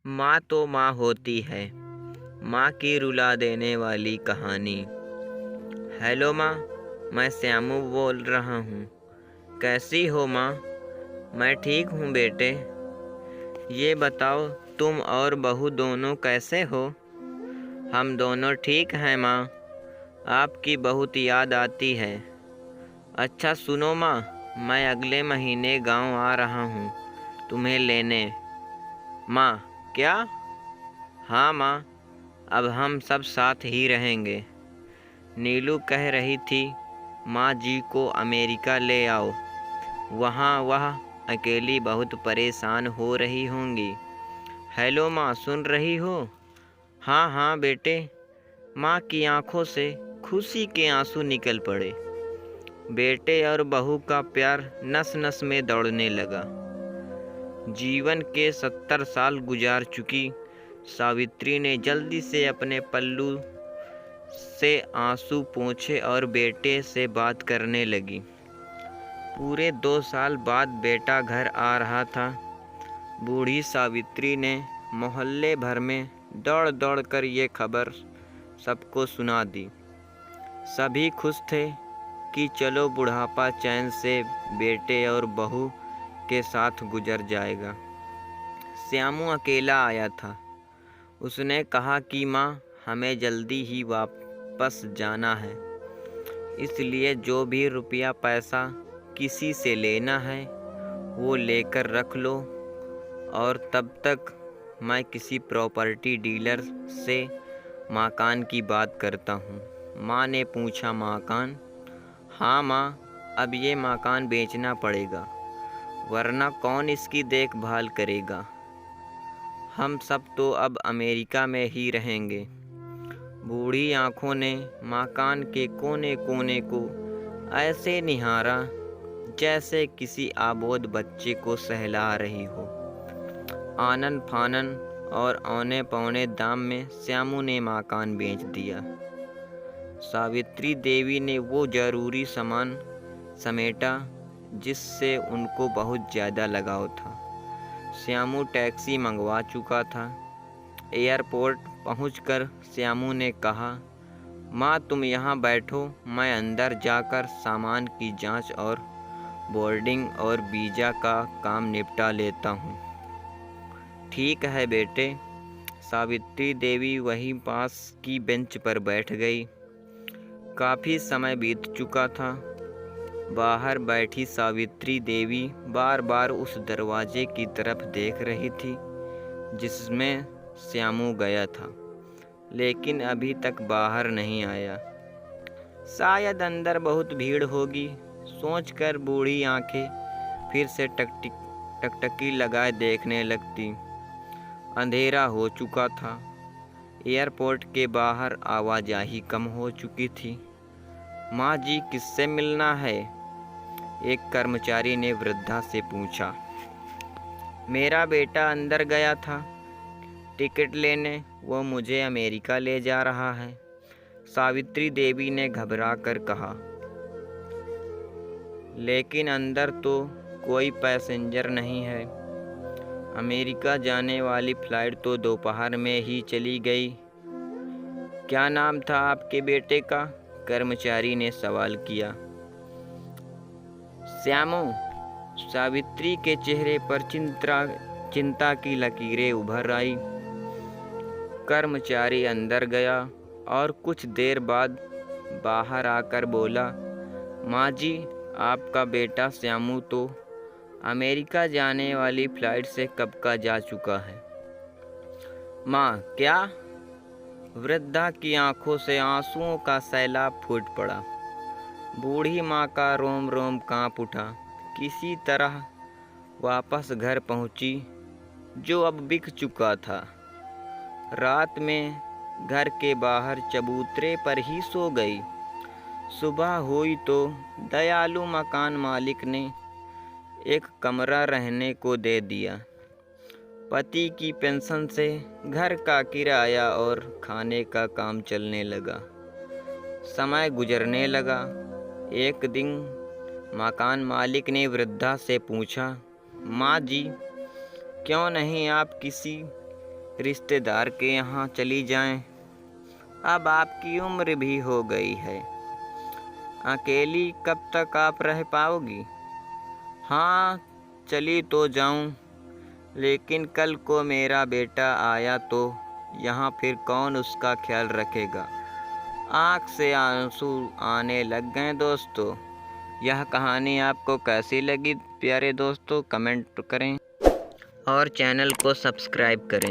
माँ तो माँ होती है, माँ की रुला देने वाली कहानी। हेलो माँ, मैं श्यामू बोल रहा हूँ। कैसी हो माँ? मैं ठीक हूँ बेटे। ये बताओ तुम और बहू दोनों कैसे हो? हम दोनों ठीक हैं माँ। आपकी बहुत याद आती है। अच्छा सुनो माँ, मैं अगले महीने गांव आ रहा हूँ तुम्हें लेने। माँ, क्या? हाँ माँ, अब हम सब साथ ही रहेंगे। नीलू कह रही थी माँ जी को अमेरिका ले आओ, वहाँ वह अकेली बहुत परेशान हो रही होंगी। हेलो माँ, सुन रही हो? हाँ हाँ बेटे। माँ की आंखों से खुशी के आंसू निकल पड़े। बेटे और बहू का प्यार नस नस में दौड़ने लगा। जीवन के 70 साल गुजार चुकी सावित्री ने जल्दी से अपने पल्लू से आंसू पोंछे और बेटे से बात करने लगी। पूरे 2 साल बाद बेटा घर आ रहा था। बूढ़ी सावित्री ने मोहल्ले भर में दौड़ दौड़ कर ये खबर सबको सुना दी। सभी खुश थे कि चलो बुढ़ापा चैन से बेटे और बहू के साथ गुजर जाएगा। श्यामू अकेला आया था। उसने कहा कि माँ, हमें जल्दी ही वापस जाना है, इसलिए जो भी रुपया पैसा किसी से लेना है वो लेकर रख लो, और तब तक मैं किसी प्रॉपर्टी डीलर से मकान की बात करता हूँ। माँ ने पूछा, मकान? हाँ माँ, अब ये मकान बेचना पड़ेगा, वरना कौन इसकी देखभाल करेगा। हम सब तो अब अमेरिका में ही रहेंगे। बूढ़ी आंखों ने मकान के कोने कोने को ऐसे निहारा जैसे किसी आबोद बच्चे को सहला रही हो। आनन फानन और औने पौने दाम में श्यामू ने मकान बेच दिया। सावित्री देवी ने वो जरूरी सामान समेटा जिससे उनको बहुत ज़्यादा लगाव था। श्यामू टैक्सी मंगवा चुका था। एयरपोर्ट पहुंचकर श्यामू ने कहा, माँ तुम यहाँ बैठो, मैं अंदर जाकर सामान की जांच और बोर्डिंग और वीज़ा का काम निपटा लेता हूँ। ठीक है बेटे। सावित्री देवी वहीं पास की बेंच पर बैठ गई। काफ़ी समय बीत चुका था। बाहर बैठी सावित्री देवी बार बार उस दरवाजे की तरफ देख रही थी जिसमें श्यामू गया था, लेकिन अभी तक बाहर नहीं आया। शायद अंदर बहुत भीड़ होगी, सोचकर बूढ़ी आंखें फिर से टकटकी लगाए देखने लगती। अंधेरा हो चुका था। एयरपोर्ट के बाहर आवाजाही कम हो चुकी थी। माँ जी, किससे मिलना है? एक कर्मचारी ने वृद्धा से पूछा। मेरा बेटा अंदर गया था टिकट लेने, वो मुझे अमेरिका ले जा रहा है, सावित्री देवी ने घबरा कर कहा। लेकिन अंदर तो कोई पैसेंजर नहीं है। अमेरिका जाने वाली फ्लाइट तो दोपहर में ही चली गई। क्या नाम था आपके बेटे का? कर्मचारी ने सवाल किया। श्यामू। सावित्री के चेहरे पर चिंता की लकीरें उभर आई। कर्मचारी अंदर गया और कुछ देर बाद बाहर आकर बोला, माँ जी, आपका बेटा श्यामू तो अमेरिका जाने वाली फ्लाइट से कब का जा चुका है। माँ, क्या? वृद्धा की आंखों से आंसुओं का सैलाब फूट पड़ा। बूढ़ी माँ का रोम रोम कांप उठा। किसी तरह वापस घर पहुंची, जो अब बिक चुका था। रात में घर के बाहर चबूतरे पर ही सो गई। सुबह हुई तो दयालु मकान मालिक ने एक कमरा रहने को दे दिया। पति की पेंशन से घर का किराया और खाने का काम चलने लगा। समय गुजरने लगा। एक दिन मकान मालिक ने वृद्धा से पूछा, माँ जी, क्यों नहीं आप किसी रिश्तेदार के यहाँ चली जाएं। अब आपकी उम्र भी हो गई है, अकेली कब तक आप रह पाओगी? हाँ, चली तो जाऊं, लेकिन कल को मेरा बेटा आया तो यहाँ फिर कौन उसका ख्याल रखेगा? आँख से आंसू आने लग गए दोस्तों। यह कहानी आपको कैसी लगी प्यारे दोस्तों, कमेंट करें और चैनल को सब्सक्राइब करें।